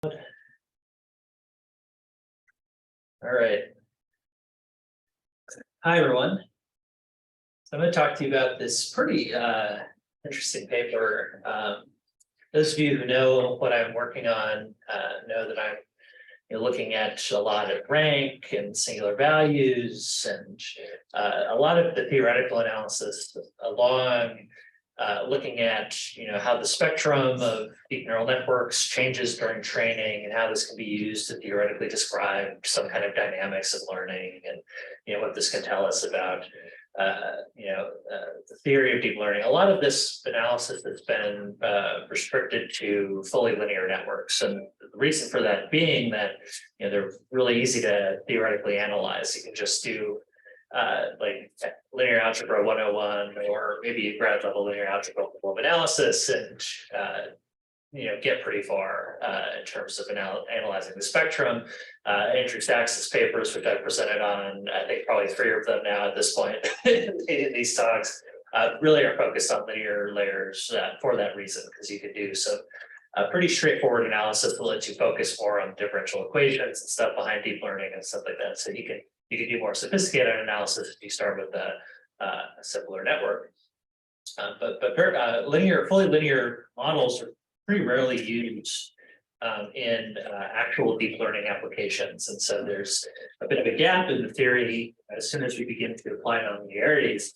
All right. Hi, everyone. So I'm going to talk to you about this pretty interesting paper. Those of you who know what I'm working on know that I'm looking at a lot of rank and singular values and a lot of the theoretical analysis along looking at how the spectrum of deep neural networks changes during training and how this can be used to theoretically describe some kind of dynamics of learning and what this can tell us about the theory of deep learning. A lot of this analysis has been restricted to fully linear networks, and the reason for that being that they're really easy to theoretically analyze. You can just do like linear algebra 101 or maybe a grad level linear algebra level of analysis and get pretty far in terms of analyzing the spectrum. Andrew Sachs's papers, which I've presented on, I think probably 3 of them now at this point in these talks, really are focused on linear layers for that reason, because you can do some pretty straightforward analysis that lets you focus more on differential equations and stuff behind deep learning and stuff like that. So you can do more sophisticated analysis if you start with a simpler network. But fully linear models are pretty rarely used in actual deep learning applications. And so there's a bit of a gap in the theory as soon as we begin to apply nonlinearities.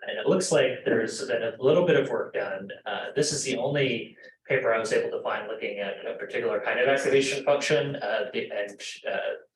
And it looks like there's been a little bit of work done. This is the only paper I was able to find looking at a particular kind of activation function, and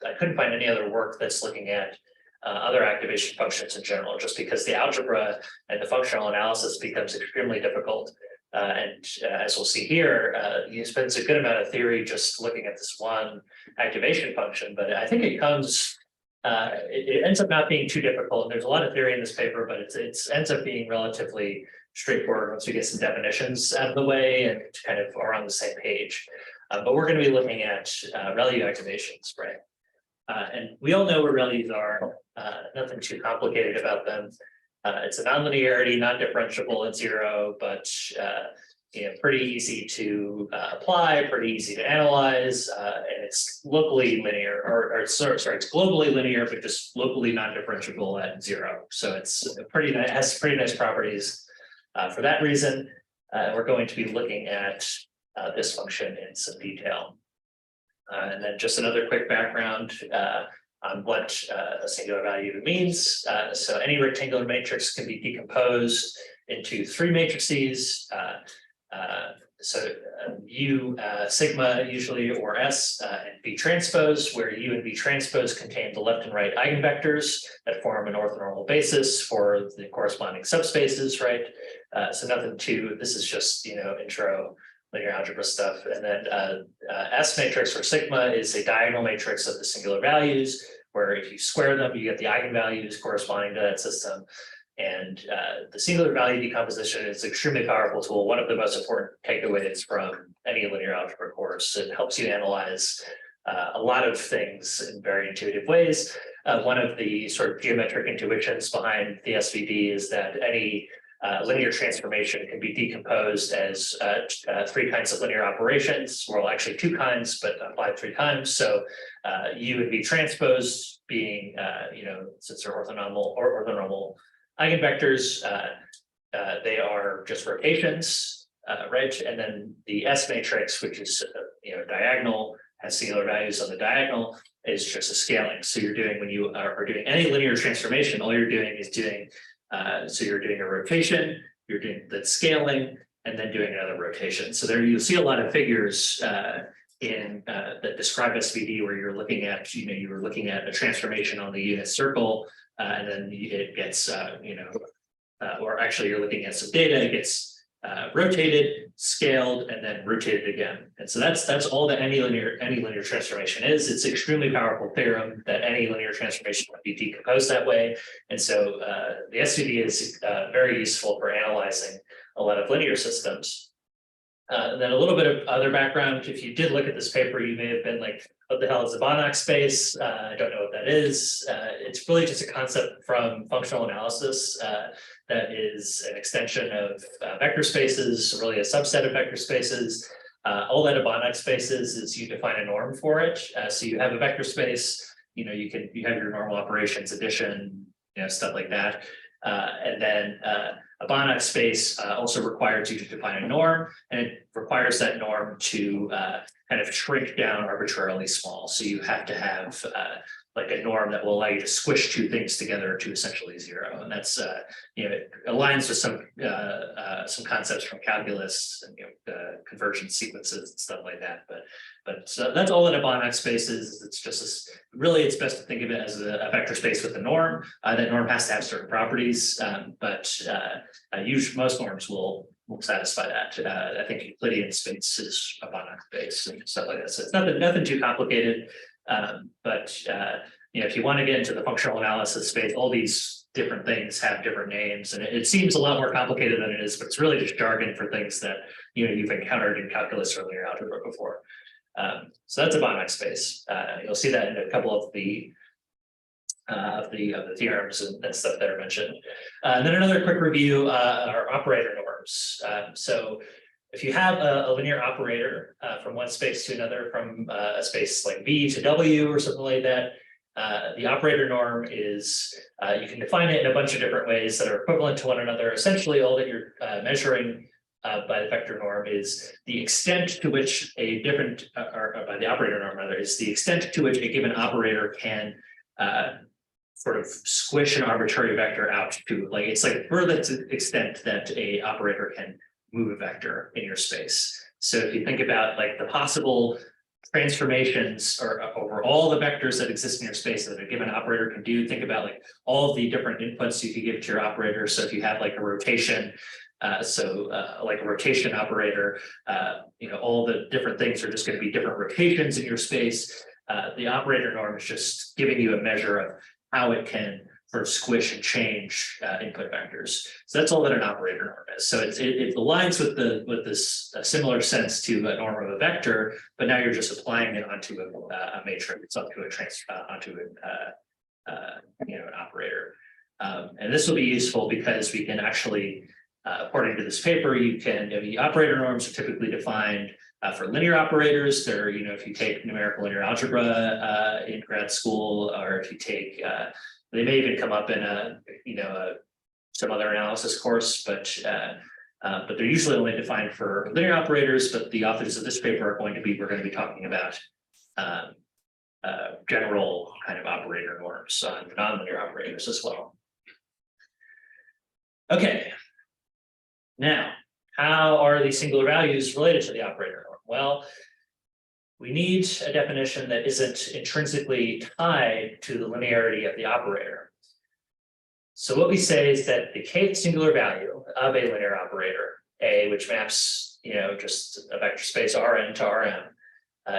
I couldn't find any other work that's looking at other activation functions in general, just because the algebra and the functional analysis becomes extremely difficult. And as we'll see here, you spend a good amount of theory just looking at this one activation function, but I think it comes, it ends up not being too difficult. There's a lot of theory in this paper, but it ends up being relatively straightforward once we get some definitions out of the way and kind of are on the same page. But we're going to be looking at ReLU activations, right? And we all know what ReLUs are, nothing too complicated about them. It's a nonlinearity, non-differentiable at 0, but pretty easy to apply, pretty easy to analyze, and it's locally linear, it's globally linear, but just locally non-differentiable at 0. So it has pretty nice properties for that reason. We're going to be looking at this function in some detail. And then just another quick background on what a singular value means. So any rectangular matrix can be decomposed into 3 matrices. U sigma usually, or S, and V transpose, where U and V transpose contain the left and right eigenvectors that form an orthonormal basis for the corresponding subspaces, right? So nothing too, this is just, intro linear algebra stuff. And then S matrix, or sigma, is a diagonal matrix of the singular values, where if you square them, you get the eigenvalues corresponding to that system. And the singular value decomposition is an extremely powerful tool, one of the most important takeaways from any linear algebra course. It helps you analyze a lot of things in very intuitive ways. One of the sort of geometric intuitions behind the SVD is that any linear transformation can be decomposed as 3 kinds of linear operations. Well, actually 2 kinds, but applied 3 times. So U and V transpose being, since they're orthonormal eigenvectors, they are just rotations, right? And then the S matrix, which is diagonal, has singular values on the diagonal, is just a scaling. So you're doing, when you are doing any linear transformation, all you're doing is doing, so you're doing a rotation, you're doing the scaling, and then doing another rotation. So there you'll see a lot of figures that describe SVD, where you're looking at, you're looking at a transformation on the unit circle, and then it gets, or actually you're looking at some data, it gets rotated, scaled, and then rotated again. And so that's all that any linear transformation is. It's an extremely powerful theorem that any linear transformation can be decomposed that way. And so the SVD is very useful for analyzing a lot of linear systems. And then a little bit of other background. If you did look at this paper, you may have been like, what the hell is a Banach space? I don't know what that is. It's really just a concept from functional analysis that is an extension of vector spaces, really a subset of vector spaces. All that a Banach space is you define a norm for it. So you have a vector space, you have your normal operations, addition, stuff like that. And then a Banach space also requires you to define a norm, and it requires that norm to kind of shrink down arbitrarily small. So you have to have like a norm that will allow you to squish two things together to essentially zero, and that's it aligns with some concepts from calculus and convergence sequences and stuff like that. But that's all that a Banach space is. It's just really it's best to think of it as a vector space with a norm. That norm has to have certain properties, but usually most norms will satisfy that. I think Euclidean space is a Banach space and stuff like that. So it's nothing too complicated. But if you want to get into the functional analysis space, all these different things have different names, and it seems a lot more complicated than it is, but it's really just jargon for things that you've encountered in calculus or linear algebra before. So that's a Banach space. You'll see that in a couple of the theorems and stuff that are mentioned. And then another quick review are operator norms. So if you have a linear operator from one space to another, from a space like V to W or something like that, the operator norm is, you can define it in a bunch of different ways that are equivalent to one another. Essentially, all that you're measuring by the vector norm is the extent to which a different, or by the operator norm rather, is the extent to which a given operator can sort of squish an arbitrary vector out to, like, it's like further to the extent that a operator can move a vector in your space. So if you think about like the possible transformations or over all the vectors that exist in your space that a given operator can do, think about like all of the different inputs you could give to your operator. So if you have like a rotation, like a rotation operator, all the different things are just going to be different rotations in your space. The operator norm is just giving you a measure of how it can sort of squish and change input vectors. So that's all that an operator norm is. So it aligns with this similar sense to a norm of a vector, but now you're just applying it onto a matrix, onto an operator. And this will be useful because we can actually, according to this paper, the operator norms are typically defined for linear operators. They're, if you take numerical linear algebra in grad school, or if you take they may even come up in some other analysis course, but they're usually only defined for linear operators. But the authors of this paper we're going to be talking about general kind of operator norms on nonlinear operators as well. Okay, now how are these singular values related to the operator norm? Well, we need a definition that isn't intrinsically tied to the linearity of the operator. So what we say is that the kth singular value of a linear operator, A, which maps, just a vector space Rn to Rm,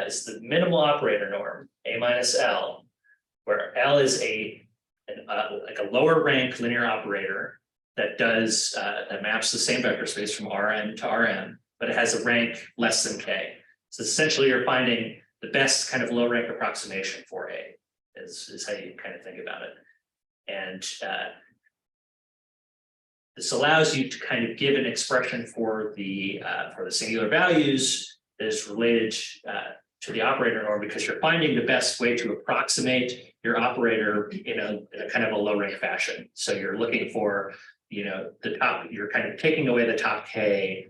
is the minimal operator norm, A minus L, where L is like a lower rank linear operator that that maps the same vector space from Rn to Rm, but it has a rank less than K. So essentially you're finding the best kind of low rank approximation for A is how you kind of think about it. And this allows you to kind of give an expression for the singular values that is related to the operator norm, because you're finding the best way to approximate your operator in a kind of a low rank fashion. So you're looking for, the top, you're kind of taking away the top K,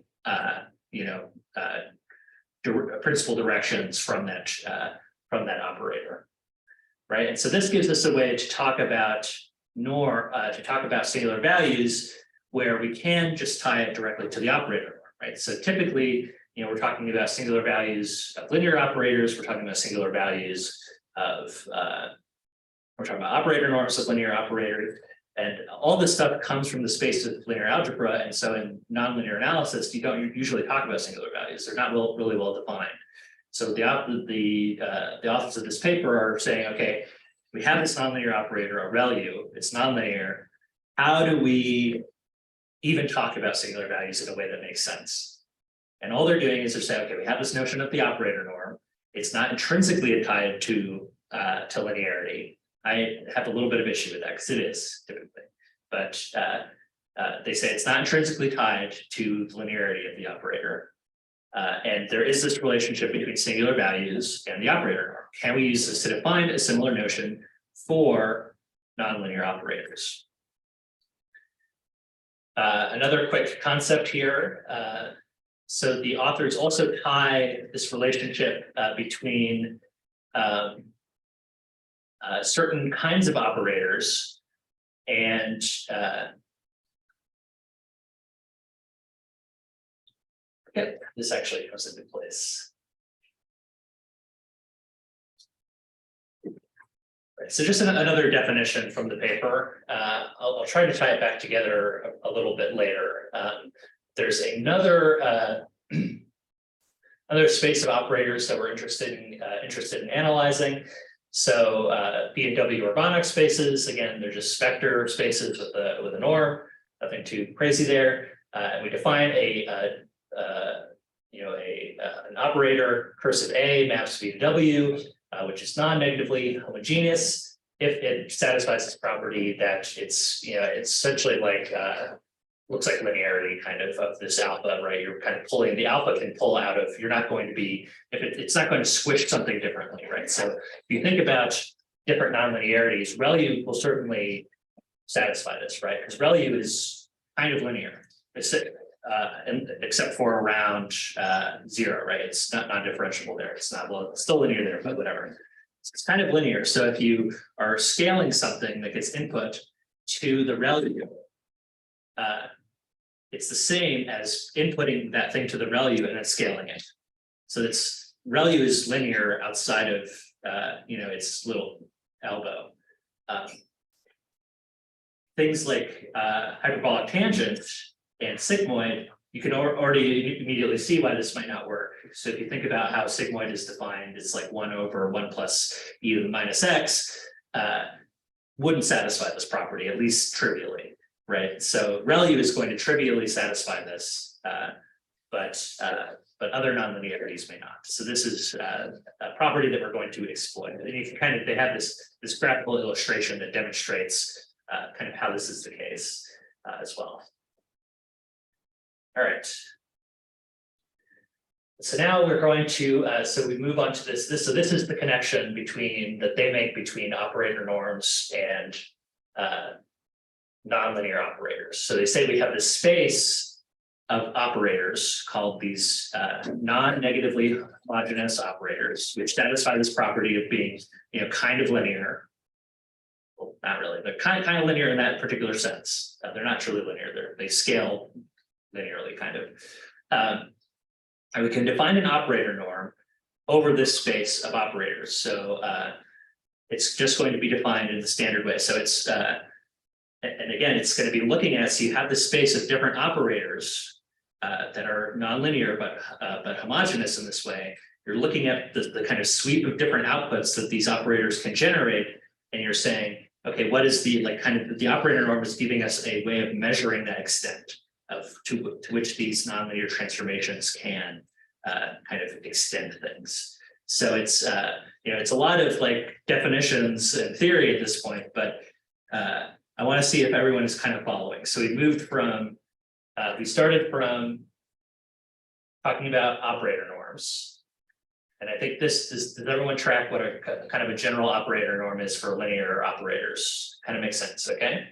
principal directions from that operator, right? And so this gives us a way to talk about singular values where we can just tie it directly to the operator norm, right? So typically, we're talking about singular values of linear operators. We're talking about singular values of we're talking about operator norms of linear operators. And all this stuff comes from the space of linear algebra. And so in nonlinear analysis, you don't usually talk about singular values. They're not really well defined. So the authors of this paper are saying, okay, we have this nonlinear operator, a ReLU, it's nonlinear. How do we even talk about singular values in a way that makes sense? And all they're doing is they're saying, okay, we have this notion of the operator norm. It's not intrinsically tied to linearity. I have a little bit of issue with that because it is typically, but they say it's not intrinsically tied to the linearity of the operator. And there is this relationship between singular values and the operator norm. Can we use this to define a similar notion for nonlinear operators? Another quick concept here. So the authors also tie this relationship between certain kinds of operators and this actually comes into place. Right, so just another definition from the paper. I'll try to tie it back together a little bit later. There's another other space of operators that we're interested in analyzing. So P&W Urbanic spaces, again, they're just vector spaces with a norm, nothing too crazy there. And we define an operator cursive A maps V to W, which is non-negatively homogeneous if it satisfies this property that it's essentially like looks like linearity kind of this alpha, right? You're kind of pulling the alpha can pull out of, you're not going to be, it's not going to squish something differently, right? So if you think about different nonlinearities, ReLU will certainly satisfy this, right? Because ReLU is kind of linear. It's except for around 0, right? It's not non-differentiable there. It's not, well, it's still linear there, but whatever. It's kind of linear. So if you are scaling something that gets input to the ReLU, it's the same as inputting that thing to the ReLU and then scaling it. So it's ReLU is linear outside of its little elbow. Things like hyperbolic tangent and sigmoid, you can already immediately see why this might not work. So if you think about how sigmoid is defined, it's like 1 over 1 plus e to the minus x, wouldn't satisfy this property, at least trivially, right? So ReLU is going to trivially satisfy this, but other nonlinearities may not. So this is a property that we're going to exploit. And you can they have this graphical illustration that demonstrates kind of how this is the case as well. All right. So now we're going to, so we move on to this. So this is the connection that they make between operator norms and nonlinear operators. So they say we have this space of operators called these non-negatively homogeneous operators, which satisfy this property of being, kind of linear. Well, not really, but kind of linear in that particular sense. They're not truly linear. They scale linearly, kind of. And we can define an operator norm over this space of operators. So it's just going to be defined in the standard way. So it's, and again, it's going to be looking at, so you have this space of different operators that are nonlinear, but homogeneous in this way. You're looking at the kind of sweep of different outputs that these operators can generate. And you're saying, okay, what is the the operator norm is giving us a way of measuring that extent to which these nonlinear transformations can kind of extend things. So it's it's a lot of definitions and theory at this point, but I want to see if everyone is kind of following. So we started from talking about operator norms, and I think does everyone track what a kind of a general operator norm is for linear operators? Kind of makes sense, okay?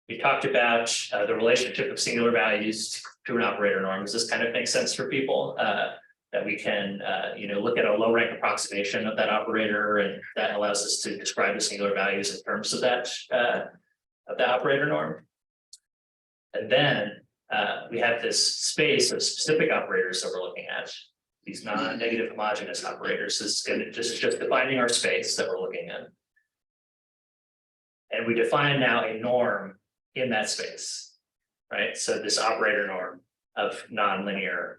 We talked about the relationship of singular values to an operator norm. Does this kind of make sense for people? That we can, look at a low rank approximation of that operator, and that allows us to describe the singular values in terms of that operator norm. And then we have this space of specific operators that we're looking at, these non-negative homogeneous operators. This is just defining our space that we're looking at. And we define now a norm in that space, right? So this operator norm of nonlinear,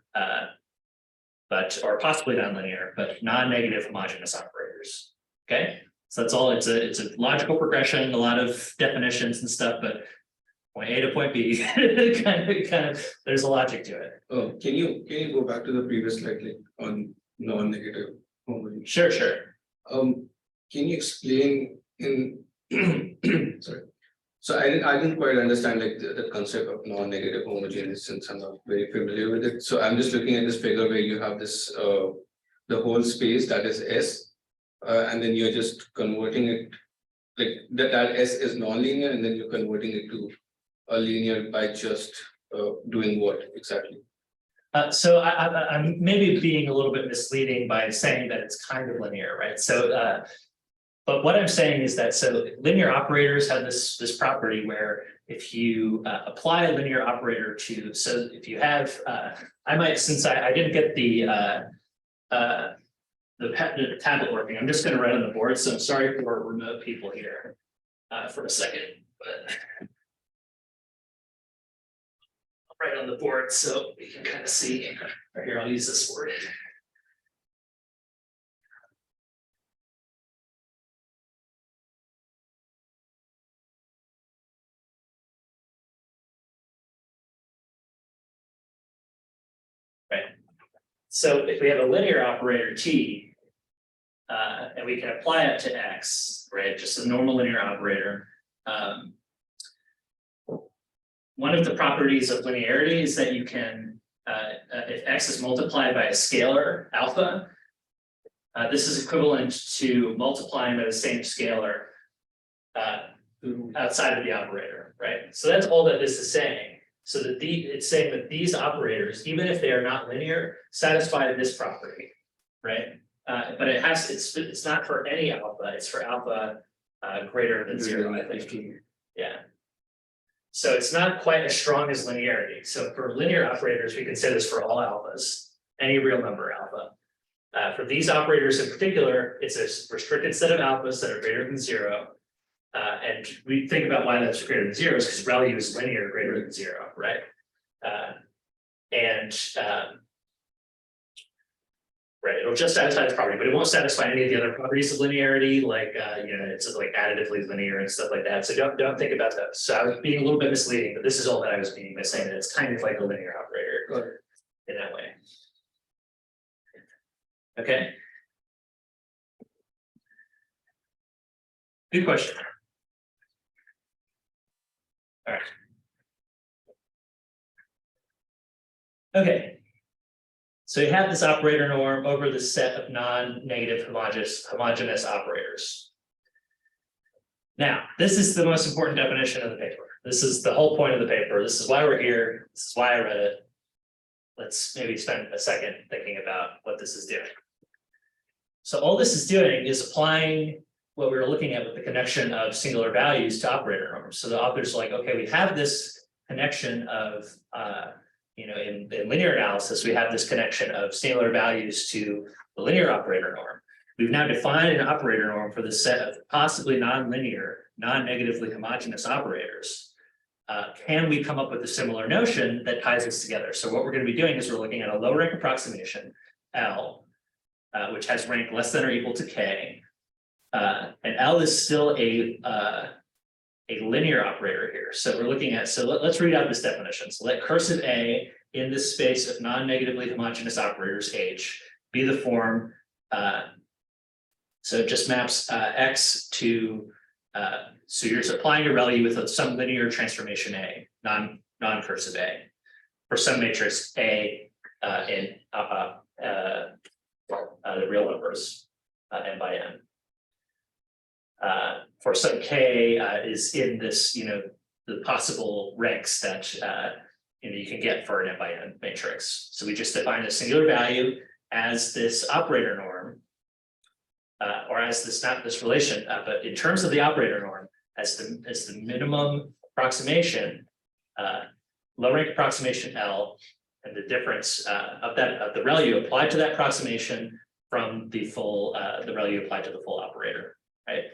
or possibly nonlinear, but non-negative homogeneous operators. Okay, so that's all. It's a logical progression, a lot of definitions and stuff, but point A to point B, kind of, there's a logic to it. Oh, can you go back to the previous slide on non-negative homogeneous? Sure. Can you explain in sorry? So I didn't quite understand like the concept of non-negative homogeneous since I'm not very familiar with it. So I'm just looking at this figure where you have this the whole space that is S, and then you're just converting it like that S is non-linear, and then you're converting it to a linear by just doing what exactly? So I'm maybe being a little bit misleading by saying that it's kind of linear, right? So, but what I'm saying is that so linear operators have this property where if you apply a linear operator to, so if you have, I might, since I didn't get the tablet working, I'm just going to write on the board. So I'm sorry for remote people here for a second, but I'll write on the board so we can kind of see. Right here, I'll use this word. Right. So if we have a linear operator T, and we can apply it to X, right? Just a normal linear operator. One of the properties of linearity is that you can, if X is multiplied by a scalar alpha, this is equivalent to multiplying by the same scalar outside of the operator, right? So that's all that this is saying. So that it's saying that these operators, even if they are not linear, satisfy this property, right? But it's not for any alpha, it's for alpha greater than 0, I think. Yeah. So it's not quite as strong as linearity. So for linear operators, we can say this for all alphas, any real number alpha. For these operators in particular, it's a restricted set of alphas that are greater than 0. And we think about why that's greater than 0 is because ReLU is linear greater than 0, right? Right, it'll just satisfy this property, but it won't satisfy any of the other properties of linearity, like you know, it's like additively linear and stuff like that. So don't think about those. So I was being a little bit misleading, but this is all that I was meaning by saying that it's kind of like a linear operator in that way. Okay. Good question. All right. Okay. So you have this operator norm over the set of non-negative homogeneous operators. Now, this is the most important definition of the paper. This is the whole point of the paper. This is why we're here. This is why I read it. Let's maybe spend a second thinking about what this is doing. So all this is doing is applying what we were looking at with the connection of singular values to operator norms. So the author's like, okay, we have this connection of you know, in linear analysis, we have this connection of singular values to the linear operator norm. We've now defined an operator norm for the set of possibly non-linear, non-negatively homogeneous operators. Can we come up with a similar notion that ties this together? So what we're going to be doing is we're looking at a low rank approximation, L, which has rank less than or equal to K. And L is still a linear operator here. So we're looking at, so let's read out this definition. So let cursive A in this space of non-negatively homogeneous operators H be the form, so it just maps X to, so you're applying your ReLU with some linear transformation A, non-cursive A, for some matrix A in the real numbers, n by n. For some K is in this, you know, the possible ranks that you know, you can get for an n by n matrix. So we just define a singular value as this operator norm, or as this, not this relation, but in terms of the operator norm, as the minimum approximation, low rank approximation L, and the difference of the ReLU applied to that approximation from the full the ReLU applied to the full operator, right?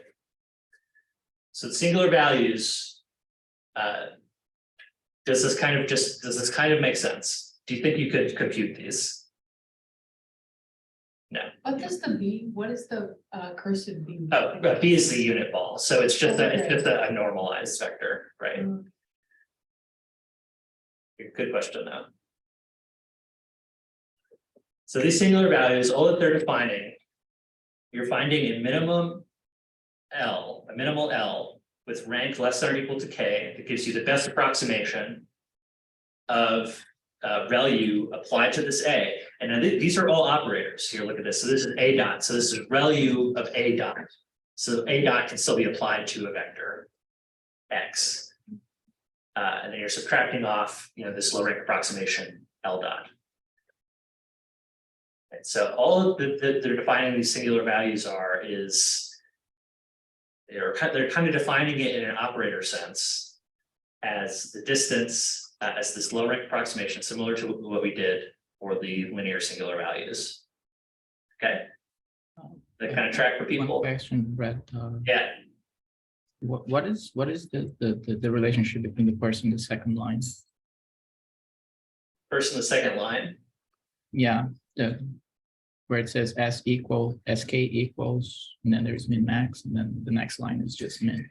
So the singular values, does this kind of make sense? Do you think you could compute these? No. What does the B, what is the cursive B? Oh, but B is the unit ball, so it's just a normalized vector, right? Good question though. So these singular values, all that they're defining, you're finding a minimum L, a minimal L, with rank less than or equal to k, that gives you the best approximation of ReLU applied to this A. And now these are all operators. Here, look at this. So this is A dot. So this is ReLU of A dot. So A dot can still be applied to a vector X. And then you're subtracting off, this low rank approximation L dot. And so all of they're defining these singular values they're kind of defining it in an operator sense as the distance as this low rank approximation, similar to what we did for the linear singular values. Okay, that kind of track for people. One question, Brett. Yeah. What is the relationship between the first and the second line? First and the second line. Yeah, where it says S equal SK equals, and then there's min max, and then the next line is just min.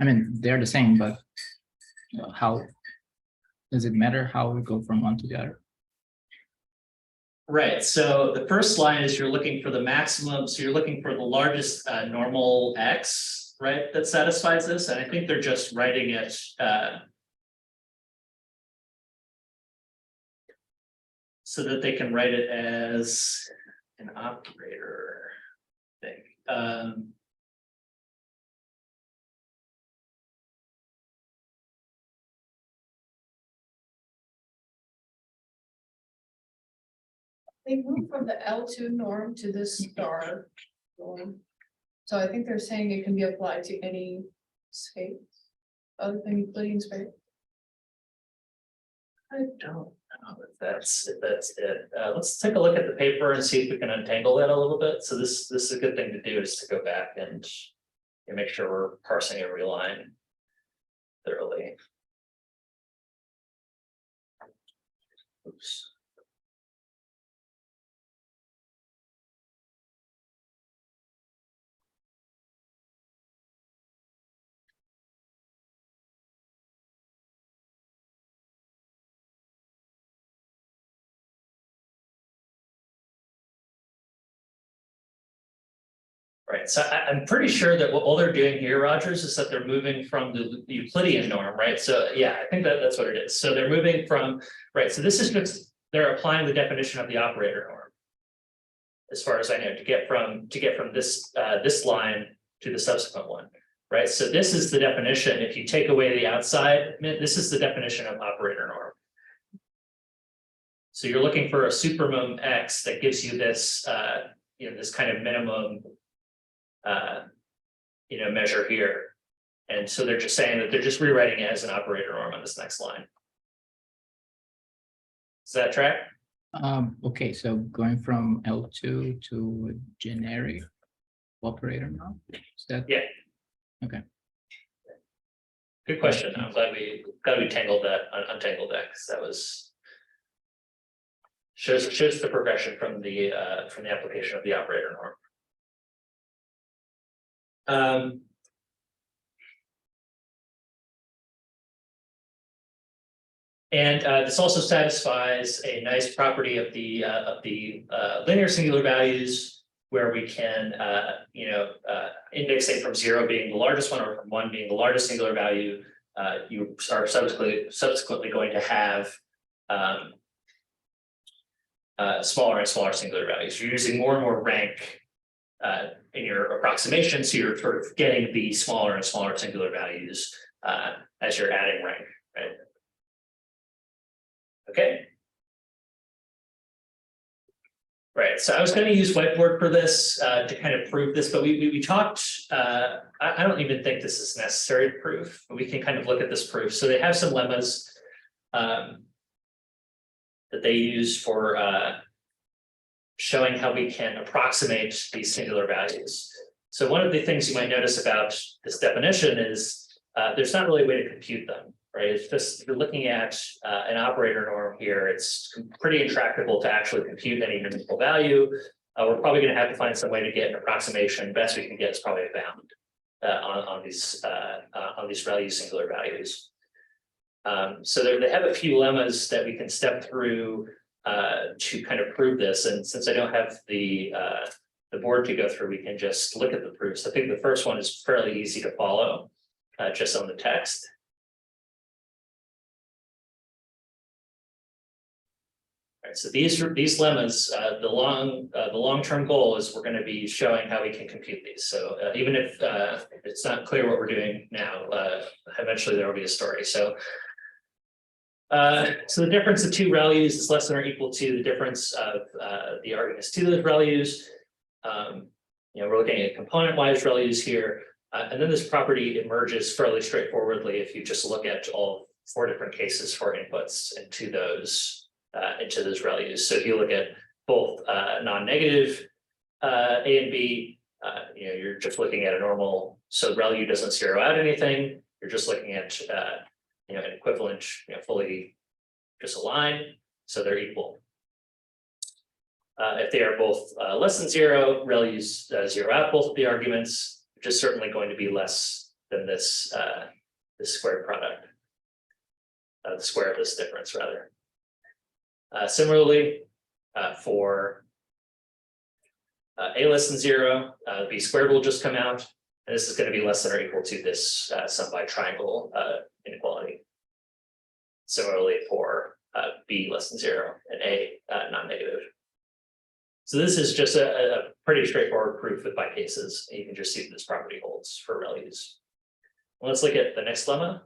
I mean, they're the same, but how does it matter how we go from one to the other? Right. So the first line is you're looking for the maximum. So you're looking for the largest normal X, right? That satisfies this. And I think they're just writing it. So that they can write it as an operator thing. They moved from the L2 norm to this star norm. So I think they're saying it can be applied to any space other than Euclidean space. I don't know if that's it. Let's take a look at the paper and see if we can untangle that a little bit. So this is a good thing to do, is to go back and make sure we're parsing every line thoroughly. Oops. Right, so I'm pretty sure that all they're doing here, Rogers, is that they're moving from the Euclidean norm, right? So yeah, I think that's what it is. So they're moving from, right, so this is just, they're applying the definition of the operator norm, as far as I know, to get from this this line to the subsequent one, right? So this is the definition. If you take away the outside, this is the definition of operator norm. So you're looking for a supermum X that gives you this, this kind of minimum measure here. And so they're just saying that they're just rewriting it as an operator norm on this next line. Does that track? Okay, so going from L2 to a generic operator now? Is that? Yeah. Okay. Good question. I'm glad we untangled that, because that was shows the progression from the application of the operator norm. And this also satisfies a nice property of the linear singular values, where we can index it from 0 being the largest one, or from 1 being the largest singular value. You are subsequently going to have smaller and smaller singular values. You're using more and more rank in your approximation, so you're sort of getting the smaller and smaller singular values as you're adding rank, right? Okay. Right, so I was going to use whiteboard for this to kind of prove this, but we talked, I don't even think this is necessary to prove, but we can kind of look at this proof. So they have some lemmas that they use for showing how we can approximate these singular values. So one of the things you might notice about this definition is there's not really a way to compute them, right? It's just, if you're looking at an operator norm here, it's pretty intractable to actually compute any numerical value. We're probably going to have to find some way to get an approximation. Best we can get is probably a bound on these ReLU singular values. So they have a few lemmas that we can step through to kind of prove this. And since I don't have the the board to go through, we can just look at the proofs. I think the first one is fairly easy to follow, just on the text. All right, so these lemmas, the long-term goal is we're going to be showing how we can compute these. So even if it's not clear what we're doing now, eventually there will be a story. So the difference of two ReLUs is less than or equal to the difference of the arguments to those ReLUs. We're looking at component-wise ReLUs here, and then this property emerges fairly straightforwardly if you just look at all 4 different cases for inputs into those ReLUs. So if you look at both non-negative A and B, you're just looking at a normal. So ReLU doesn't zero out anything. You're just looking at an equivalent, fully just a line, so they're equal. If they are both less than 0, ReLUs zero out both of the arguments, which is certainly going to be less than this square product, the square of this difference rather. Similarly, for A less than 0, B squared will just come out, and this is going to be less than or equal to this sum by triangle inequality. Similarly for B less than 0 and A non-negative. So this is just a pretty straightforward proof with by cases. You can just see that this property holds for ReLUs. Let's look at the next lemma,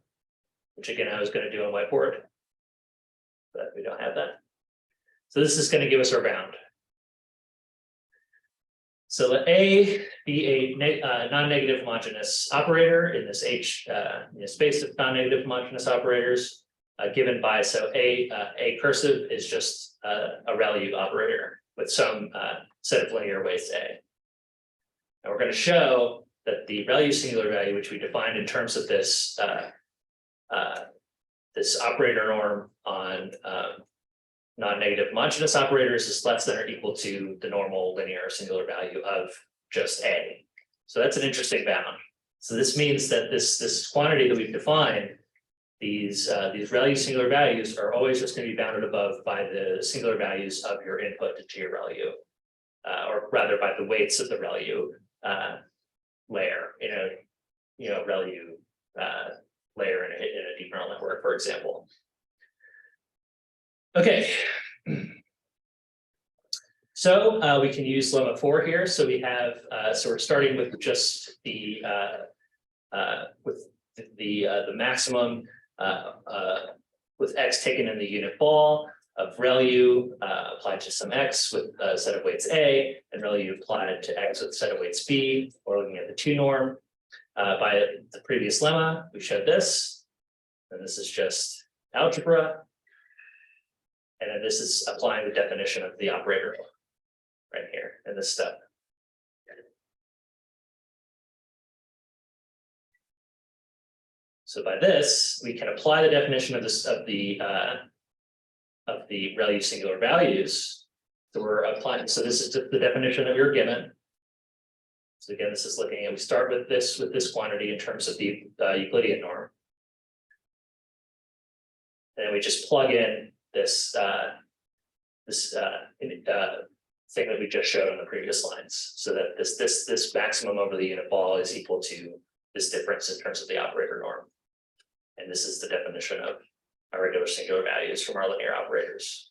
which again I was going to do on whiteboard, but we don't have that. So this is going to give us our bound. So let A be a non-negative homogeneous operator in this H space of non-negative homogeneous operators given by, so A cursive is just a ReLU operator with some set of linear weights A. And we're going to show that the ReLU singular value, which we defined in terms of this this operator norm on non-negative homogeneous operators, is less than or equal to the normal linear singular value of just A. So that's an interesting bound. So this means that this quantity that we've defined, these ReLU singular values are always just going to be bounded above by the singular values of your input into your ReLU, or rather by the weights of the ReLU layer in a ReLU layer in a deep neural network, for example. Okay. So we can use lemma 4 here. So we have so we're starting with just the maximum with x taken in the unit ball of ReLU applied to some x with a set of weights A, and ReLU applied to x with a set of weights B. We're looking at the 2 norm. By the previous lemma, we showed this, and this is just algebra. And then this is applying the definition of the operator right here in this step. So by this, we can apply the definition of the ReLU singular values. So we're applying. So this is the definition that we were given. So again, this is looking at, we start with this quantity in terms of the Euclidean norm, and then we just plug in this thing that we just showed on the previous lines, so that this maximum over the unit ball is equal to this difference in terms of the operator norm, and this is the definition of our regular singular values from our linear operators.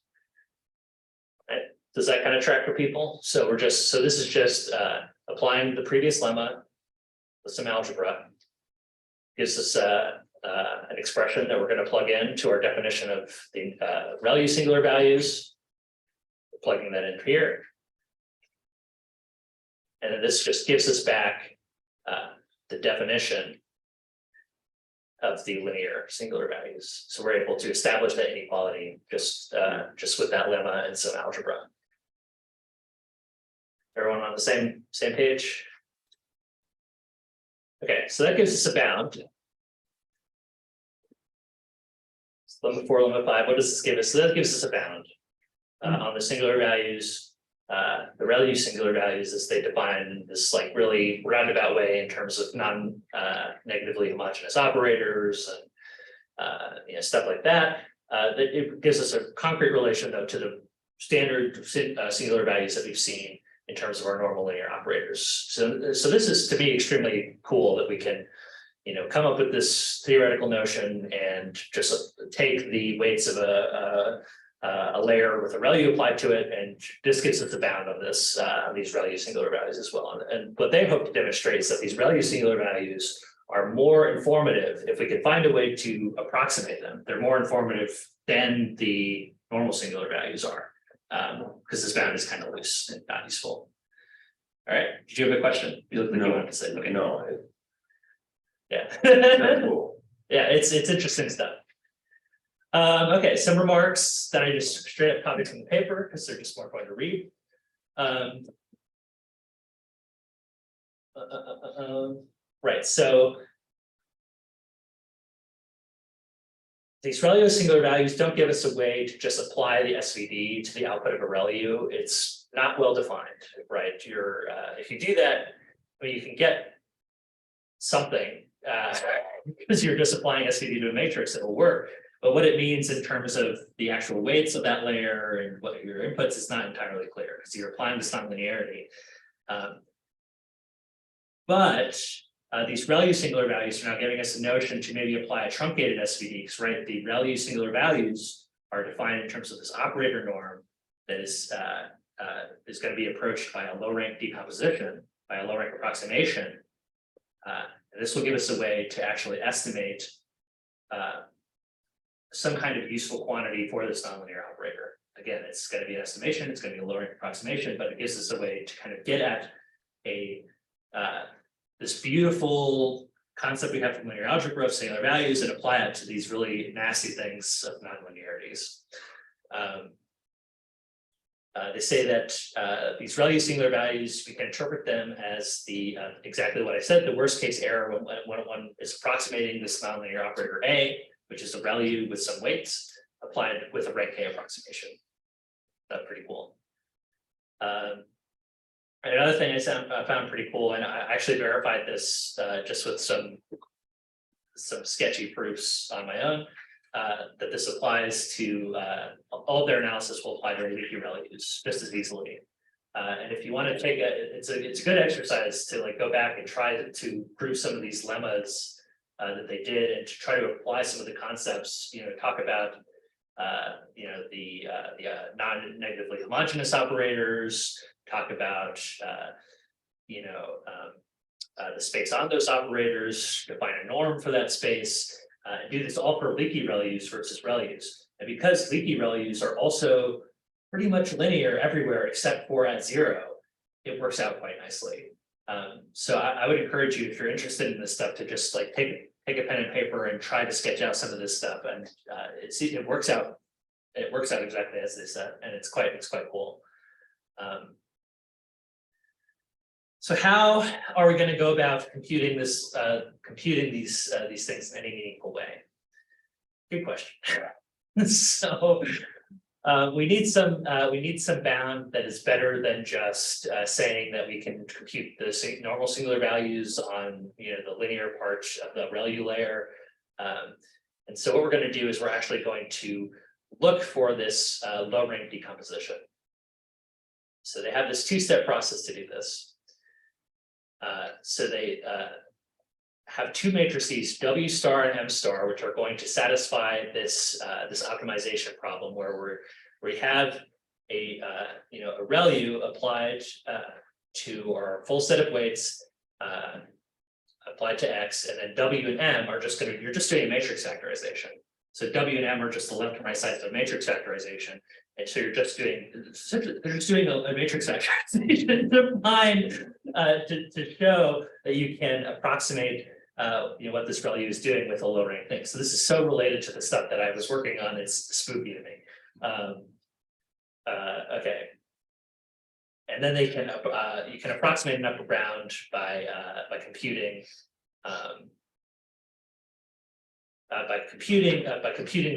Right. Does that kind of track for people? So this is just applying the previous lemma with some algebra, gives us an expression that we're going to plug in to our definition of the ReLU singular values. We're plugging that in here. And then this just gives us back the definition of the linear singular values. So we're able to establish that inequality just with that lemma and some algebra. Everyone on the same page? Okay, so that gives us a bound. Lemma 4, lemma 5, what does this give us? So that gives us a bound on the singular values. The ReLU singular values, as they define this like really roundabout way in terms of non-negatively homogeneous operators and stuff like that. It gives us a concrete relation though to the standard singular values that we've seen in terms of our normal linear operators. So this is, to me, extremely cool that we can, come up with this theoretical notion and just take the weights of a layer with a ReLU applied to it, and this gives us the bound on this, these ReLU singular values as well. And what they hope to demonstrate is that these ReLU singular values are more informative if we can find a way to approximate them. They're more informative than the normal singular values are, because this bound is kind of loose and not useful. All right, did you have a question? You look like you wanted to say, okay. No, Yeah. it's cool. Yeah, it's interesting stuff. Okay, some remarks that I just straight up copied from the paper because they're just more fun to read. Right, so these ReLU singular values don't give us a way to just apply the SVD to the output of a ReLU. It's not well defined, right? If you do that, I mean, you can get something because you're just applying SVD to a matrix, it'll work. But what it means in terms of the actual weights of that layer and what your inputs is not entirely clear because you're applying this nonlinearity. But these ReLU singular values are now giving us a notion to maybe apply a truncated SVD, because right, the ReLU singular values are defined in terms of this operator norm that is going to be approached by a low rank decomposition, by a low rank approximation. And this will give us a way to actually estimate some kind of useful quantity for this nonlinear operator. Again, it's going to be an estimation, it's going to be a low rank approximation, but it gives us a way to kind of get at a this beautiful concept we have from linear algebra of singular values and apply it to these really nasty things of nonlinearities. They say that these ReLU singular values, we can interpret them as the exactly what I said, the worst case error when one is approximating this nonlinear operator A, which is a ReLU with some weights applied with a rank K approximation. That's pretty cool. And another thing I found pretty cool, and I actually verified this just with some sketchy proofs on my own, that this applies to all of their analysis will apply to leaky ReLUs just as easily. And if you want to take it's a good exercise to like go back and try to prove some of these lemmas that they did, and to try to apply some of the concepts, talk about the non-negatively homogeneous operators, talk about the space on those operators, define a norm for that space, and do this all for leaky ReLUs versus ReLUs. And because leaky ReLUs are also pretty much linear everywhere except for at 0, it works out quite nicely. So I would encourage you, if you're interested in this stuff, to just like take a pen and paper and try to sketch out some of this stuff, and it works out. It works out exactly as they said, and it's quite cool. So how are we going to go about computing this, these things in any meaningful way? Good question. So we need some bound that is better than just saying that we can compute the normal singular values on the linear part of the ReLU layer. And so what we're going to do is we're actually going to look for this low rank decomposition. So they have this two-step process to do this. So they have two matrices, W star and M star, which are going to satisfy this this optimization problem where we have a ReLU applied to our full set of weights applied to X, and then W and M are just you're just doing a matrix factorization. So W and M are just the left and right sides of a matrix factorization. And so you're just doing, they're just doing a matrix factorization to find, to show that you can approximate what this ReLU is doing with a low rank thing. So this is so related to the stuff that I was working on, it's spooky to me. Okay. And then they can, you can approximate an upper bound by computing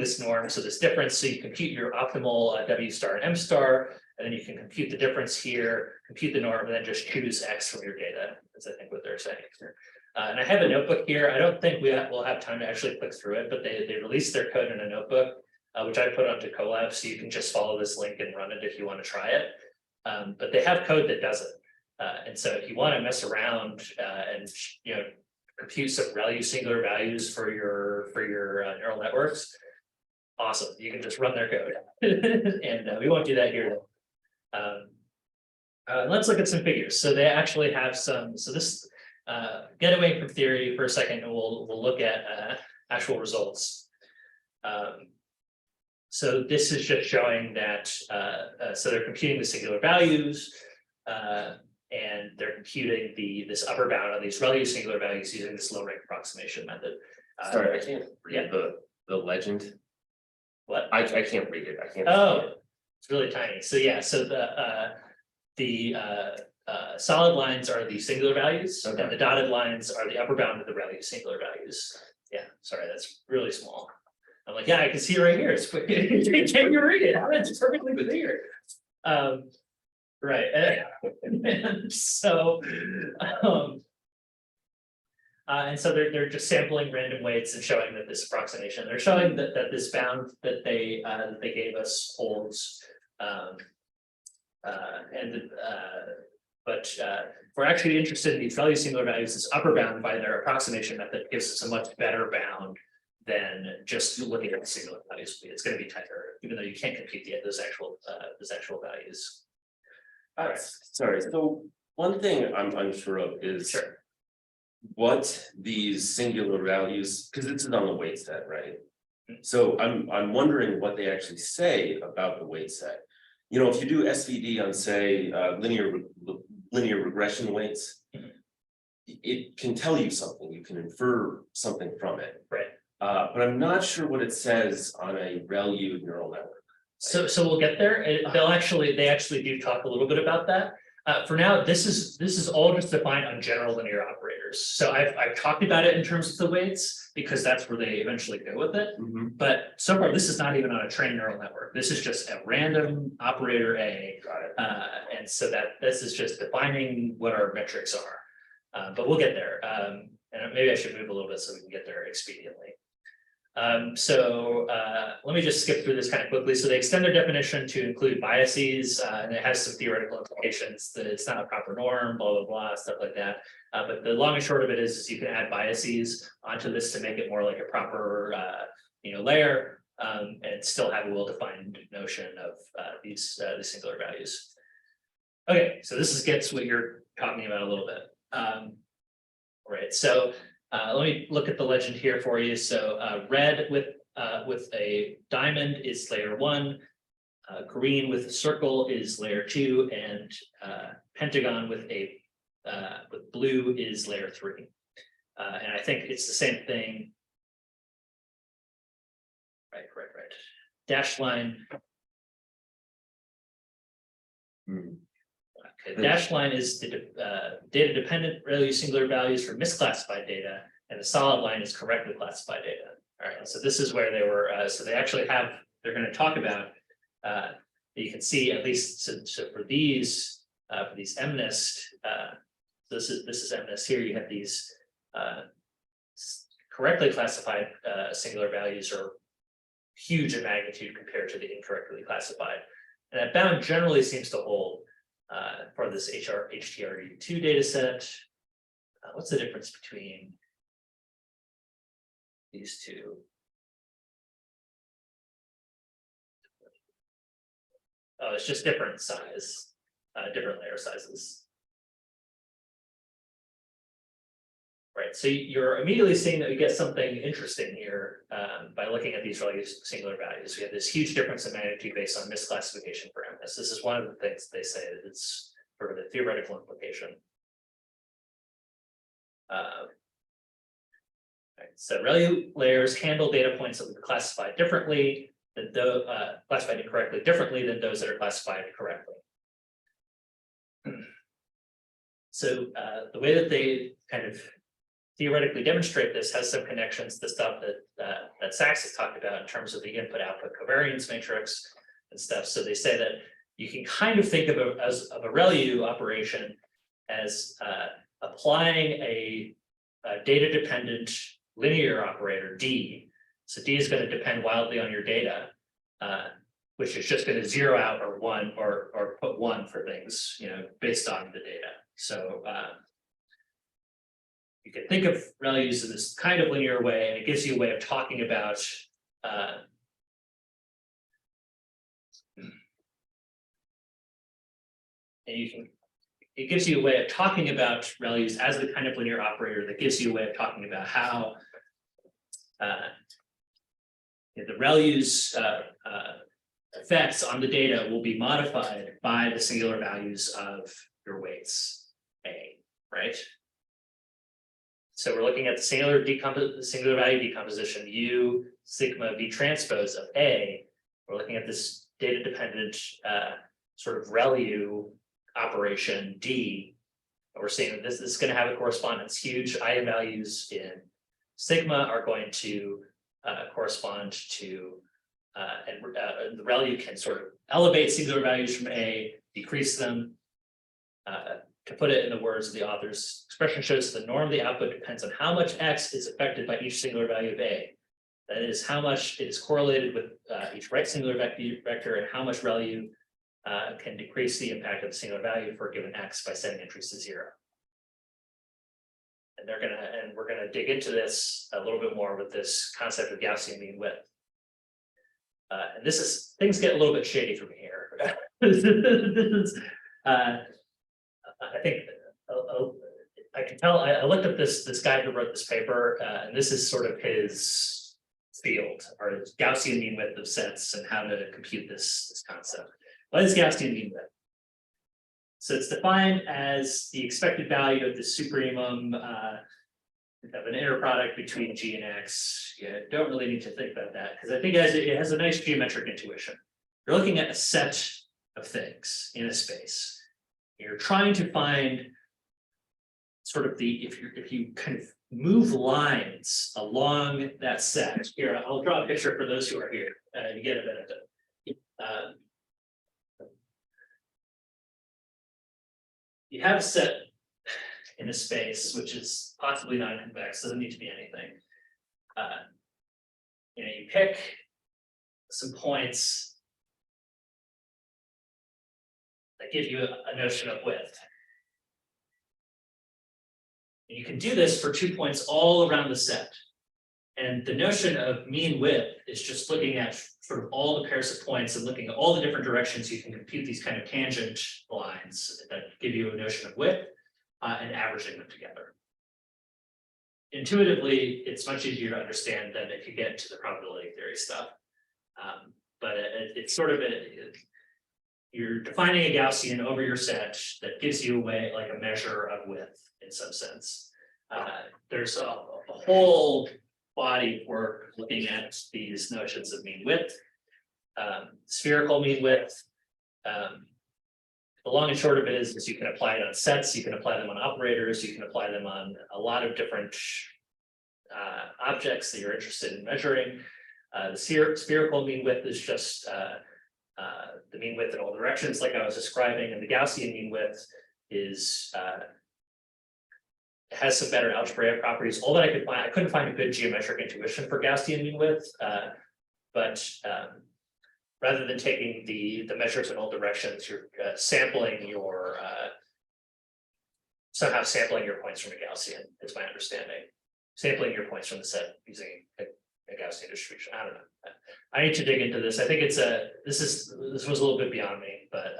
this norm, so this difference. So you compute your optimal W star and M star, and then you can compute the difference here, compute the norm, and then just choose X from your data. That's I think what they're saying here. And I have a notebook here. I don't think we'll have time to actually click through it, but they released their code in a notebook, which I put onto Colab, so you can just follow this link and run it if you want to try it. But they have code that does it. And so if you want to mess around and compute some ReLU singular values for your neural networks, awesome. You can just run their code, and we won't do that here. Let's look at some figures. So they actually have some. So this get away from theory for a second, and we'll look at actual results. So this is just showing that. So they're computing the singular values. And they're computing this upper bound on these ReLU singular values using this low rank approximation method. Sorry, I can't read the legend. What? I can't read it. I can't. Oh, it's really tiny. So yeah, so the solid lines are the singular values, Okay. and the dotted lines are the upper bound of the ReLU singular values. Yeah, sorry, that's really small. I'm like, yeah, I can see it right here. It's can you read it? It's perfectly clear. Right, and so, and so they're just sampling random weights and showing that this approximation. They're showing that this bound that they gave us holds, but we're actually interested in these ReLU singular values. This upper bound by their approximation method gives us a much better bound than just looking at the singular values. It's going to be tighter, even though you can't compute those actual values. Sorry. So one thing I'm unsure of is Sure. what these singular values, because this is on the weight set, right? Mhm. So I'm wondering what they actually say about the weight set. You know, if you do SVD on, say, linear regression weights, Mhm. it can tell you something. You can infer something from it. Right. But I'm not sure what it says on a ReLU neural network. So we'll get there. They actually do talk a little bit about that. For now, this is all just defined on general linear operators. So I've talked about it in terms of the weights because that's where they eventually go with it. Mhm. But so far, this is not even on a trained neural network. This is just a random operator A. Got it. And so that this is just defining what our metrics are. But we'll get there. And maybe I should move a little bit so we can get there expediently. Let me just skip through this kind of quickly. So they extend their definition to include biases, and it has some theoretical implications that it's not a proper norm, blah, blah, blah, stuff like that. But the long and short of it is you can add biases onto this to make it more like a proper, layer, and still have a well-defined notion of these singular values. Okay, so this gets what you're talking about a little bit. Right, so let me look at the legend here for you. So red with a diamond is layer 1, green with a circle is layer 2, and pentagon with blue is layer 3. And I think it's the same thing. Right. Dashed line. Okay, dashed line is the data dependent ReLU singular values for misclassified data, and the solid line is correctly classified data. All right, so this is where they were. So they actually they're going to talk about. You can see at least so for these MNIST. This is MNIST here. You have these correctly classified singular values are huge in magnitude compared to the incorrectly classified, and that bound generally seems to hold. For this HTRD2 data set, what's the difference between these two? Oh, it's just different size, different layer sizes. Right, so you're immediately seeing that we get something interesting here by looking at these ReLU singular values. We have this huge difference in magnitude based on misclassification parameters. This is one of the things they say that it's sort of a theoretical implication. Right, so ReLU layers handle data points that were classified differently than classified incorrectly differently than those that are classified correctly. So the way that they kind of theoretically demonstrate this has some connections to stuff that Sachs has talked about in terms of the input-output covariance matrix and stuff. So they say that you can kind of think of it as a ReLU operation as applying a data-dependent linear operator D. So D is going to depend wildly on your data, which is just gonna zero out or one or put one for things, based on the data. So you can think of ReLUs in this kind of linear way, and it gives you a way of talking about it gives you a way of talking about ReLUs as the kind of linear operator that gives you a way of talking about how the ReLUs effects on the data will be modified by the singular values of your weights A, right? So we're looking at the singular value decomposition U sigma V transpose of A. We're looking at this data dependent sort of ReLU operation D. We're saying that this is going to have a correspondence. Huge eigenvalues in sigma are going to correspond to and the ReLU can sort of elevate singular values from A, decrease them. To put it in the words of the author's expression shows the norm of the output depends on how much X is affected by each singular value of A. That is how much it is correlated with each right singular vector and how much ReLU can decrease the impact of the singular value for a given X by setting entries to 0. And we're gonna dig into this a little bit more with this concept of Gaussian mean width. And things get a little bit shady from here. This is, I think I can tell. I looked up this guy who wrote this paper, and this is sort of his field, or his Gaussian mean width of sets and how to compute this concept. What is Gaussian mean width? So it's defined as the expected value of the superemum of an inner product between G and X. You don't really need to think about that because I think it has a nice geometric intuition. You're looking at a set of things in a space. You're trying to find sort of if you kind of move lines along that set. Here, I'll draw a picture for those who are here. You get a benefit. You have a set in a space which is possibly non-convex, doesn't need to be anything. You pick some points that give you a notion of width. And you can do this for 2 points all around the set. And the notion of mean width is just looking at sort of all the pairs of points and looking at all the different directions you can compute these kind of tangent lines that give you a notion of width and averaging them together. Intuitively, it's much easier to understand than if you get into the probability theory stuff. But it's sort of you're defining a Gaussian over your set that gives you a measure of width in some sense. There's a whole body of work looking at these notions of mean width, spherical mean width. The long and short of it is you can apply it on sets, you can apply them on operators, you can apply them on a lot of different objects that you're interested in measuring. The spherical mean width is just the mean width in all directions, like I was describing, and the Gaussian mean width is has some better algebraic properties. All that I could find, I couldn't find a good geometric intuition for Gaussian mean width, but rather than taking the measures in all directions, you're sampling your somehow sampling your points from a Gaussian, is my understanding. Sampling your points from the set using a Gaussian distribution. I don't know. I need to dig into this. I think it's this was a little bit beyond me, but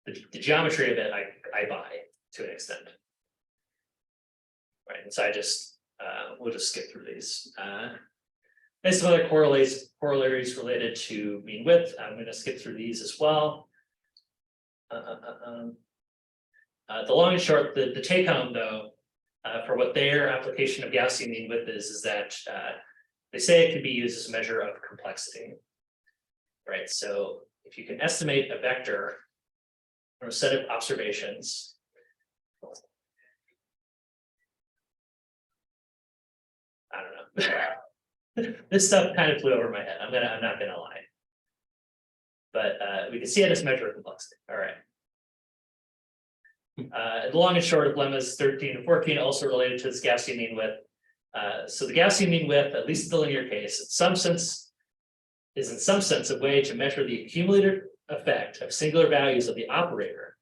the geometry of it I buy to an extent. Right, and so we'll just skip through these. There's some other corollaries related to mean width. I'm going to skip through these as well. The long and short, the take home though, for what their application of Gaussian mean width is that they say it can be used as a measure of complexity. Right, so if you can estimate a vector from a set of observations. I don't know. This stuff kind of flew over my head. I'm not gonna lie. But we can see it as a measure of complexity. All right. The long and short of lemmas 13 and 14 also related to this Gaussian mean width. So the Gaussian mean width, at least in the linear case, in some sense, is in some sense a way to measure the accumulative effect of singular values of the operator.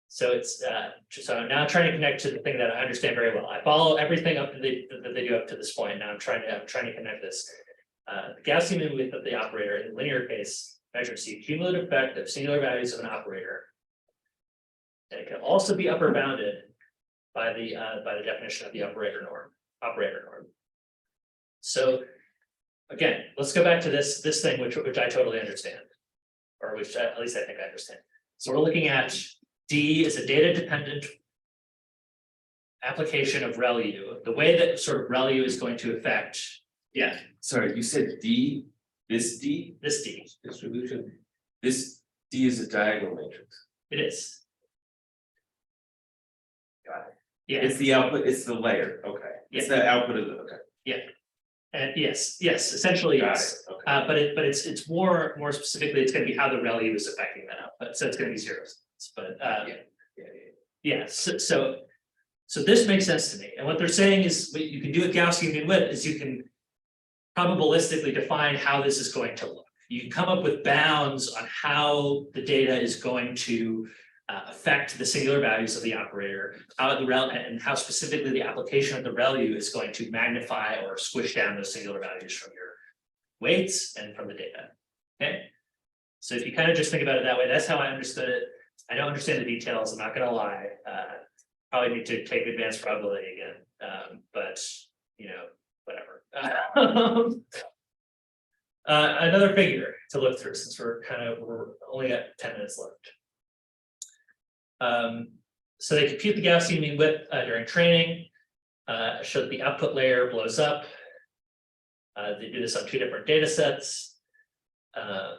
So it's so I'm now trying to connect to the thing that I understand very well. I follow everything up to that they do up to this point. Now I'm trying to connect this. The Gaussian mean width of the operator in the linear case measures the cumulative effect of singular values of an operator. And it can also be upper bounded by the definition of the operator norm. So again, let's go back to this thing which I totally understand, or which at least I think I understand. So we're looking at D is a data dependent application of ReLU. The way that sort of ReLU is going to affect, yeah, Sorry, you said D, this D, this D, Distribution. this D is a diagonal matrix. it is. Got it. Yeah, It's the output, it's the layer, okay. It's the output of the, okay. and yes, essentially, Got yes. it, okay. But it's more specifically, it's going to be how the ReLU is affecting that output. So it's going to be zeros. But yeah, so this makes sense to me. And what they're saying is what you can do with Gaussian mean width is you can probabilistically define how this is going to look. You can come up with bounds on how the data is going to affect the singular values of the operator, and how specifically the application of the ReLU is going to magnify or squish down those singular values from your weights and from the data. Okay, so if you kind of just think about it that way, that's how I understood it. I don't understand the details. I'm not going to lie. Probably need to take advanced probability again, but you know, whatever. Another figure to look through since we're only got 10 minutes left. So they compute the Gaussian mean width during training, show that the output layer blows up. They do this on 2 different data sets. I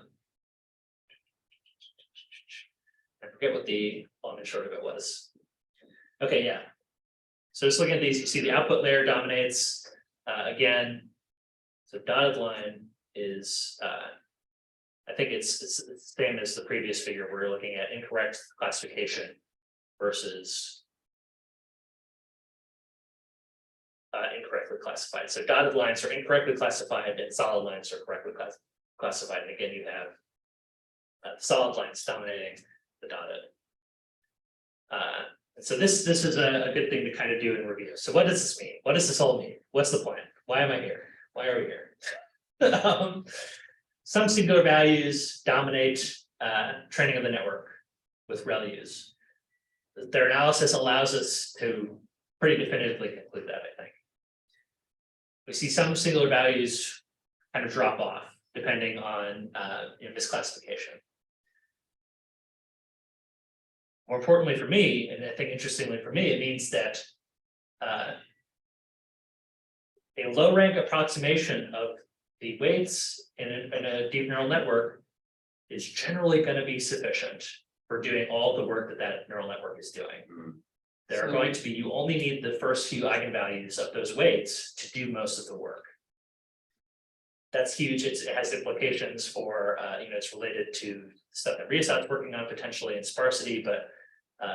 forget what the long and short of it was. Okay, yeah. So just looking at these, you see the output layer dominates again. So dotted line is, I think it's the same as the previous figure. We're looking at incorrect classification versus incorrectly classified. So dotted lines are incorrectly classified and solid lines are correctly classified. And again, you have solid lines dominating the dotted. So this is a good thing to kind of do in review. So what does this mean? What does this all mean? What's the point? Why am I here? Why are we here? Some singular values dominate training of the network with ReLUs. Their analysis allows us to pretty definitively conclude that, I think. We see some singular values kind of drop off depending on misclassification. More importantly for me, and I think interestingly for me, it means that a low rank approximation of the weights in a deep neural network is generally going to be sufficient for doing all the work that neural network is doing. There are going to be, you only need the first few eigenvalues of those weights to do most of the work. That's huge. It has implications for, it's related to stuff that Riasat's working on potentially in sparsity, but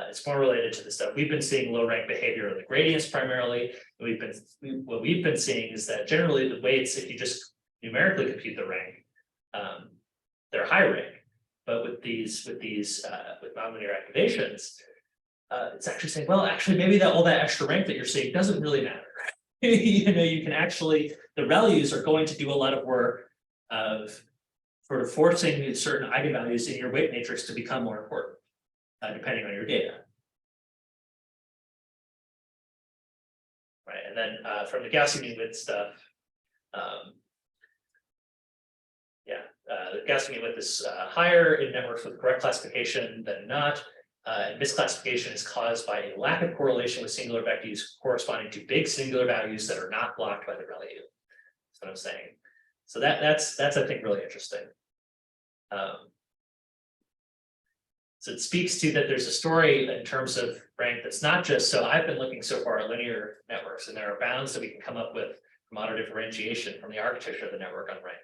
it's more related to the stuff we've been seeing low rank behavior of the gradients primarily. What we've been seeing is that generally the weights, if you just numerically compute the rank, they're high rank. But with nonlinear activations, it's actually saying, well, actually, maybe all that extra rank that you're seeing doesn't really matter. You can actually, the ReLUs are going to do a lot of work of sort of forcing certain eigenvalues in your weight matrix to become more important, depending on your data. Right, and then from the Gaussian mean width stuff, the Gaussian mean width is higher in networks with correct classification than not. Misclassification is caused by a lack of correlation with singular values corresponding to big singular values that are not blocked by the ReLU. That's what I'm saying. So that's I think really interesting. So it speaks to that there's a story in terms of rank that's not just, so I've been looking so far at linear networks, and there are bounds that we can come up with from auto differentiation from the architecture of the network on rank.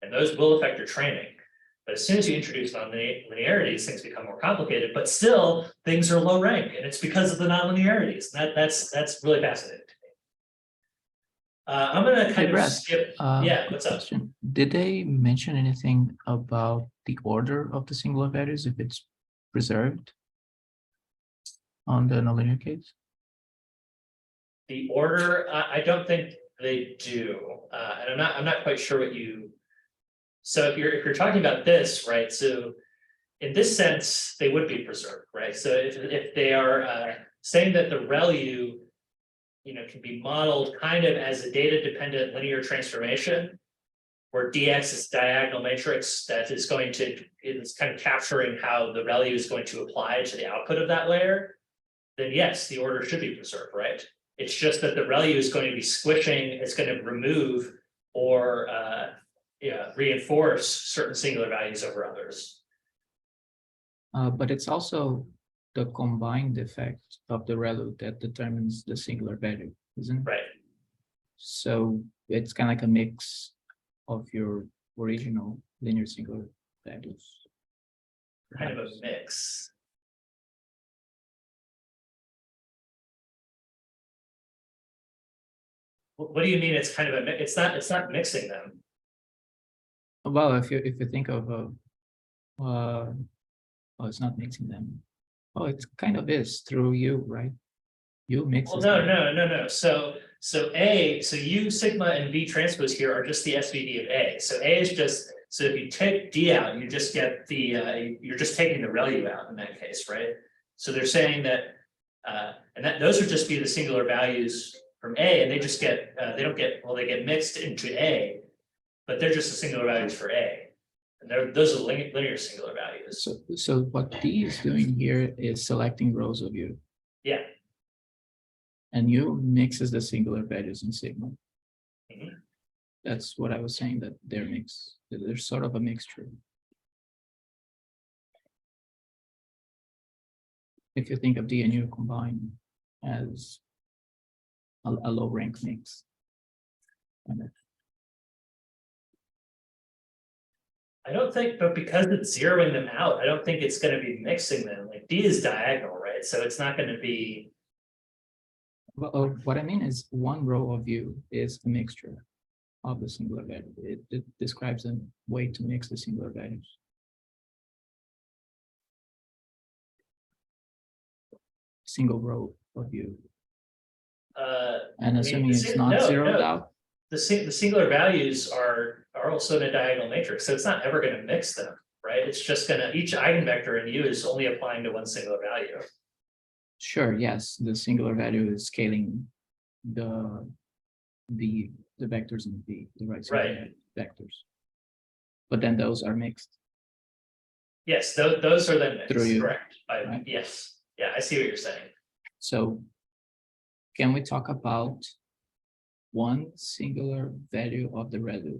And those will affect your training. But as soon as you introduce nonlinearities, things become more complicated, but still things are low rank, and it's because of the nonlinearities. That's really fascinating to me. I'm gonna Hey, kind of Brad, skip, quick what's up? question. Did they mention anything about the order of the singular values if it's preserved on the nonlinear case? The order, I don't think they do, and I'm not quite sure what you. So if you're talking about this, right, so in this sense, they would be preserved, right? So if they are saying that the ReLU, can be modeled kind of as a data-dependent linear transformation, where DX is diagonal matrix that is kind of capturing how the ReLU is going to apply to the output of that layer, then yes, the order should be preserved, right? It's just that the ReLU is going to be squishing, it's going to remove or reinforce certain singular values over others. But it's also the combined effect of the ReLU that determines the singular value, isn't it? Right. So it's kind of like a mix of your original linear singular values. Kind of a mix. What do you mean? It's kind of a it's not mixing them. Well, if you think of oh, it's not mixing them. Oh, it kind of is through you, right? You mixes Well, them. no. So U sigma and V transpose here are just the SVD of A. So A is just, so if you take D out, you just get the you're just taking the ReLU out in that case, right? So they're saying that and that those would just be the singular values from A, and they just get they don't get, well, they get mixed into A, but they're just the singular values for A. And those are linear singular values. So what D is doing here is selecting rows of U. Yeah. And U mixes the singular values in sigma. Mhm. That's what I was saying, that they're mixed. They're sort of a mixture. If you think of D and U combined as a low rank mix. I don't think, but because it's zeroing them out, I don't think it's going to be mixing them. Like D is diagonal, right? So it's not going to be. Well, what I mean is one row of U is a mixture of the singular value. It describes a way to mix the singular values. Single row of U. And assuming it's not zeroed out. The singular values are also in a diagonal matrix, so it's not ever going to mix them, right? It's just going to, each eigenvector in U is only applying to one singular value. Sure, yes, the singular value is scaling the vectors in V, the right vectors. But then those are mixed. Yes, those are then Through mixed, U, correct. right? Yes, yeah, I see what you're saying. So can we talk about one singular value of the ReLU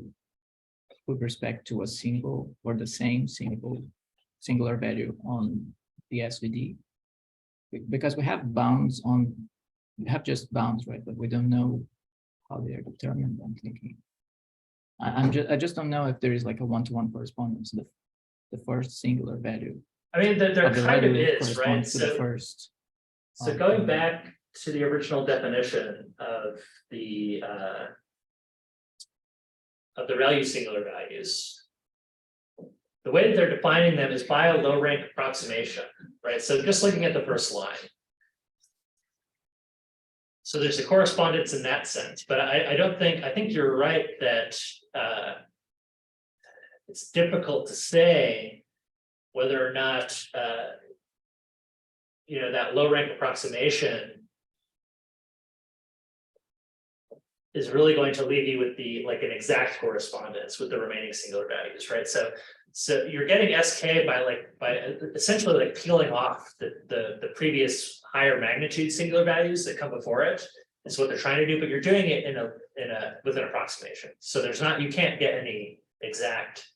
with respect to a single or the same singular value on the SVD? Because we have bounds on, we have just bounds, right? But we don't know how they are determined, I'm thinking. I just don't know if there is like a one-to-one correspondence. The first singular value. I mean, there of the kind of ReLU is, right? corresponds to the first. So going back to the original definition of the ReLU singular values, the way that they're defining them is by a low rank approximation, right? So just looking at the first line. So there's a correspondence in that sense, but I think you're right that it's difficult to say whether or not that low rank approximation is really going to leave you with an exact correspondence with the remaining singular values, right? So you're getting SK by essentially peeling off the previous higher magnitude singular values that come before it. Is what they're trying to do, but you're doing it with an approximation. So you can't get any exact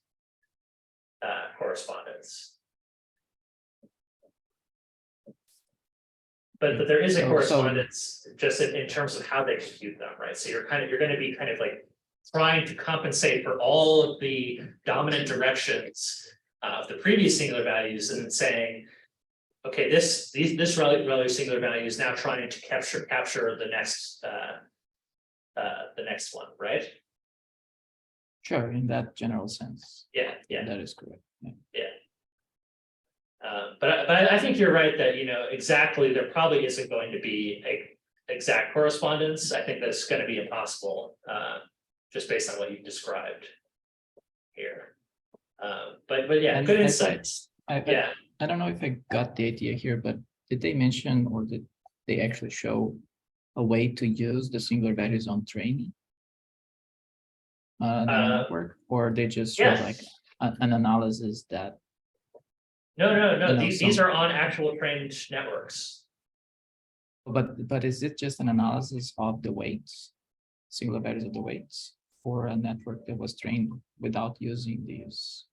correspondence. But there is a correspondence just in terms of how they compute them, right? So you're going to be trying to compensate for all of the dominant directions of the previous singular values and saying, okay, this ReLU singular value is now trying to capture the next the next one, right? Sure, in that general sense, Yeah, yeah. that is correct. Yeah. But I think you're right that, exactly, there probably isn't going to be a exact correspondence. I think that's gonna be impossible, just based on what you described here. But yeah, And good I thought- insights. Yeah, I don't know if I got the idea here, but did they mention or did they actually show a way to use the singular values on training? The network, or they just show yes. like an analysis that, No, know, these some- are on actual trained networks. but is it just an analysis of the weights, singular values of the weights for a network that was trained without using these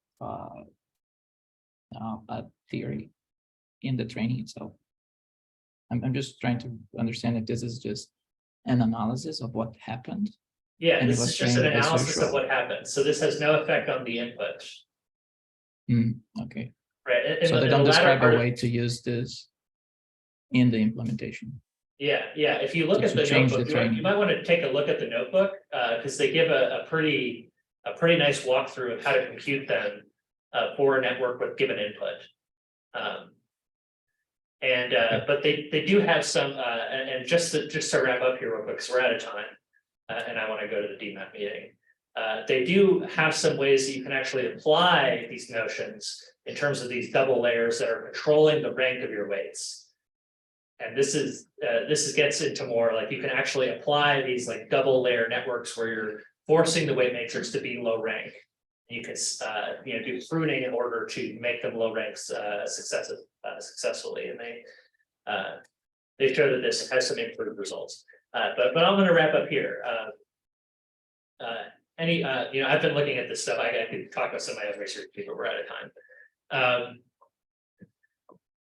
theory in the training itself? I'm just trying to understand if this is just an analysis of what happened. Yeah, And it this was is just an trained as analysis of usual. what happened. So this has no effect on the input, Okay, right? so they In don't the latter describe part a of- way to use this in the implementation. Yeah, if you look To at the change the notebook, you training. might want to take a look at the notebook, because they give a pretty nice walkthrough of how to compute them for a network with given input. But they do have some, and just to wrap up here real quick, because we're out of time, and I want to go to the DMAP meeting. They do have some ways that you can actually apply these notions in terms of these double layers that are controlling the rank of your weights. And this gets into more like you can actually apply these like double layer networks where you're forcing the weight matrix to be low rank. You can do pruning in order to make them low ranks successfully, and they show that this has some improved results. But I'm going to wrap up here. I've been looking at this stuff. I could talk about some of my other research, but we're out of time.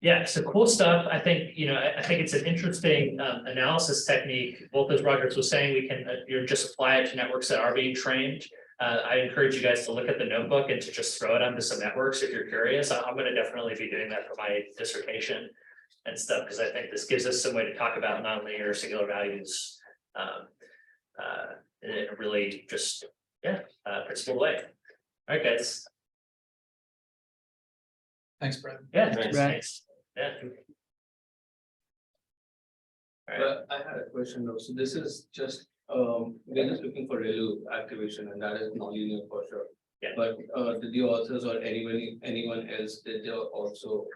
Yeah, so cool stuff. I think it's an interesting analysis technique. Both as Rogers was saying, we can just apply it to networks that are being trained. I encourage you guys to look at the notebook and to just throw it onto some networks if you're curious. I'm going to definitely be doing that for my dissertation and stuff, because I think this gives us some way to talk about nonlinear singular values in a really just principled way. All right, guys. Thanks, Brad. Yeah, Thanks. thanks. Yeah. All right. But I had a question though, so this is just, we're just looking for ReLU activation and that is nonlinear for sure. Yeah. But did the authors or anyone else, did they also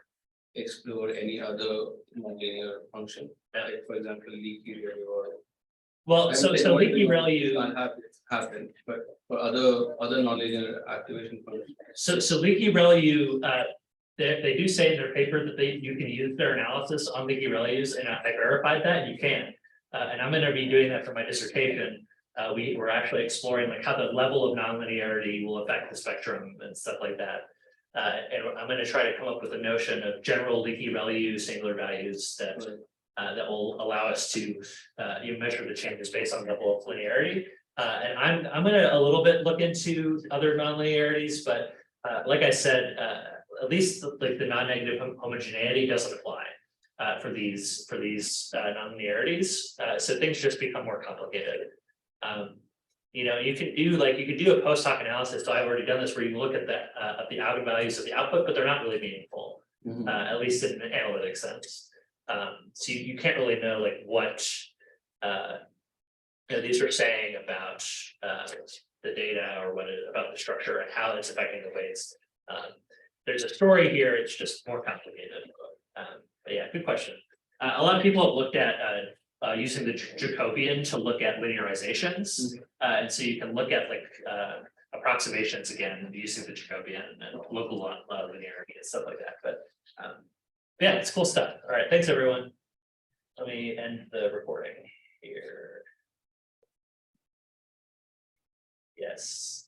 explore any other nonlinear function? Yeah. Like for example, leaky ReLU or. Well, so leaky ReLU. Can't have it happen, but for other nonlinear activation functions. So leaky ReLU, they do say in their paper that you can use their analysis on leaky ReLUs, and I verified that you can. And I'm going to be doing that for my dissertation. We're actually exploring like how the level of nonlinearity will affect the spectrum and stuff like that. And I'm going to try to come up with a notion of general leaky ReLU singular values that will allow us to measure the changes based on level of linearity. And I'm going to a little bit look into other nonlinearities, but like I said, at least like the non-negative homogeneity doesn't apply for these nonlinearities. So things just become more complicated. You could do a post hoc analysis. So I've already done this where you look at the outer values of the output, but they're not really meaningful, at least in an analytic sense. So you can't really know like what these are saying about the data or about the structure and how it's affecting the weights. There's a story here, it's just more complicated. But yeah, good question. A lot of people have looked at using the Jacobian to look at linearizations. And so you can look at like approximations again using the Jacobian and local linearity and stuff like that. But yeah, it's cool stuff. All right, thanks everyone. Let me end the recording here. Yes.